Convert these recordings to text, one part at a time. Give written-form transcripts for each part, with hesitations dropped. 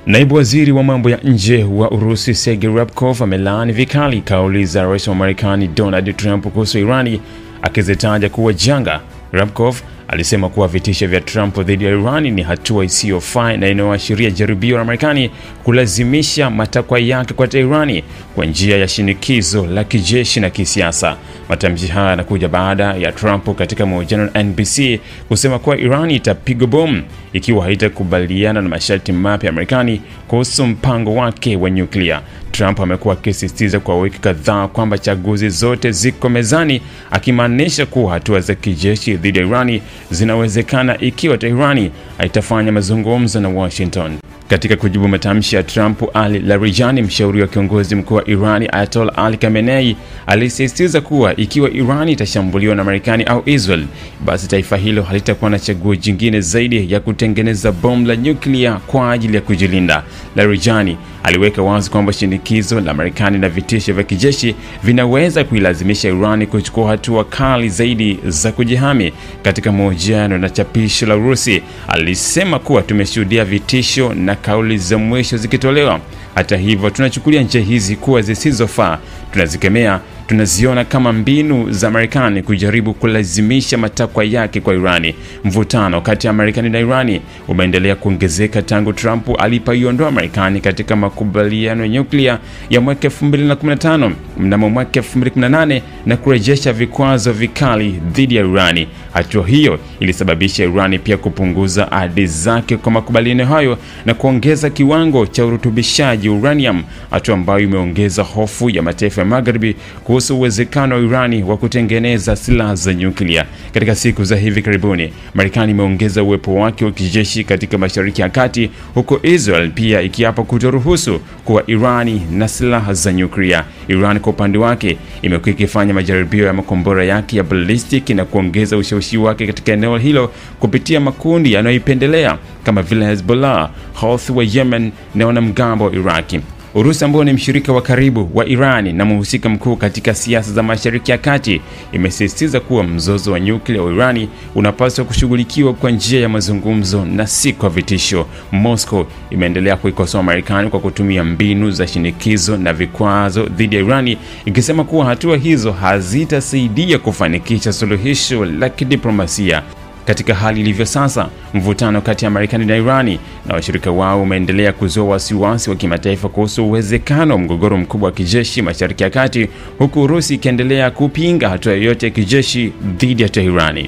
Naibu waziri wa mambo ya nje wa Urusi Sergei Ryabkov amelaani vikali kauli za rais wa Marekani Donald Trump kuhusu Irani, akizitaja kuwa janga. Ryabkov alisema kuwa vitisho vya Trump dhidi ya Irani ni hatua isiyofaa na inayoashiria jaribio la Marekani kulazimisha matakwa yake kwa Irani kwa njia ya shinikizo la kijeshi na kisiasa. Matamshi haya yanakuja baada ya Trump katika mahojiano na NBC kusema kuwa Irani itapiga bomu ikiwa haitakubaliana na masharti mapya ya Marekani kuhusu mpango wake wa nyuklia. Trump amekuwa akisisitiza kwa wiki kadhaa kwamba chaguzi zote ziko mezani, akimaanisha kuwa hatua za kijeshi dhidi ya Irani zinawezekana ikiwa Tehran haitafanya mazungumzo na Washington. Katika kujibu matamshi ya Trump, Ali Larijani, mshauri wa kiongozi mkuu wa Irani Ayatollah Ali Khamenei, alisisitiza kuwa ikiwa Irani itashambuliwa na Marekani au Israel, basi taifa hilo halitakuwa na chaguo jingine zaidi ya kutengeneza bomu la nyuklia kwa ajili ya kujilinda. Larijani aliweka wazi kwamba shinikizo la Marekani na vitisho vya kijeshi vinaweza kuilazimisha Irani kuchukua hatua kali zaidi za kujihami. Katika mahojiano na chapisho la Urusi, alisema kuwa tumeshuhudia vitisho na kauli za mwisho zikitolewa. Hata hivyo, tunachukulia njia hizi kuwa zisizofaa, tunazikemea, tunaziona kama mbinu za Marekani kujaribu kulazimisha matakwa yake kwa Irani. Mvutano kati ya Marekani na Irani umeendelea kuongezeka tangu Trump alipoiondoa Marekani katika makubaliano ya nyuklia ya mwaka 2015 mnamo mwaka 2018 na kurejesha vikwazo vikali dhidi ya Irani. Hatua hiyo ilisababisha Irani pia kupunguza ahadi zake kwa makubaliano hayo na kuongeza kiwango cha urutubishaji uranium, hatua ambayo imeongeza hofu ya mataifa ya Magharibi kuhusu uwezekano wa Irani wa kutengeneza silaha za nyuklia. Katika siku za hivi karibuni, Marekani imeongeza uwepo wake wa kijeshi katika Mashariki ya Kati, huko Israel pia ikiapa kutoruhusu kuwa Irani na silaha za nyuklia. Iran kwa upande wake imekuwa ikifanya majaribio ya makombora yake ya ballistic na kuongeza ushawishi wake katika eneo hilo kupitia makundi yanayoipendelea kama vile Hezbollah, Houthi wa Yemen na wanamgambo wa Iraki. Urusi, ambao ni mshirika wa karibu wa Irani na mhusika mkuu katika siasa za Mashariki ya Kati, imesisitiza kuwa mzozo wa nyuklia wa Irani unapaswa kushughulikiwa kwa njia ya mazungumzo na si kwa vitisho. Moscow imeendelea kuikosoa Marekani kwa kutumia mbinu za shinikizo na vikwazo dhidi ya Irani, ikisema kuwa hatua hizo hazitasaidia kufanikisha suluhisho la kidiplomasia. Katika hali ilivyo sasa, mvutano kati ya Marekani na Irani na washirika wao umeendelea kuzua wasiwasi wa kimataifa kuhusu uwezekano wa mgogoro mkubwa wa kijeshi Mashariki ya Kati, huku Urusi ikiendelea kupinga hatua yoyote ya kijeshi dhidi ya Tehran.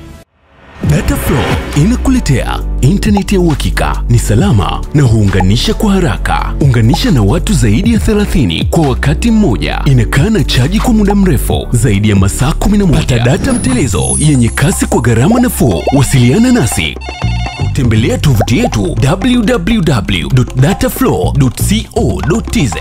Dataflow inakuletea internet ya uhakika, ni salama na huunganisha kwa haraka. Unganisha na watu zaidi ya 30 kwa wakati mmoja. Inakaa na chaji kwa muda mrefu zaidi ya masaa 11. Pata data mtelezo yenye kasi kwa gharama nafuu. Wasiliana nasi. Tembelea tovuti yetu www.dataflow.co.tz.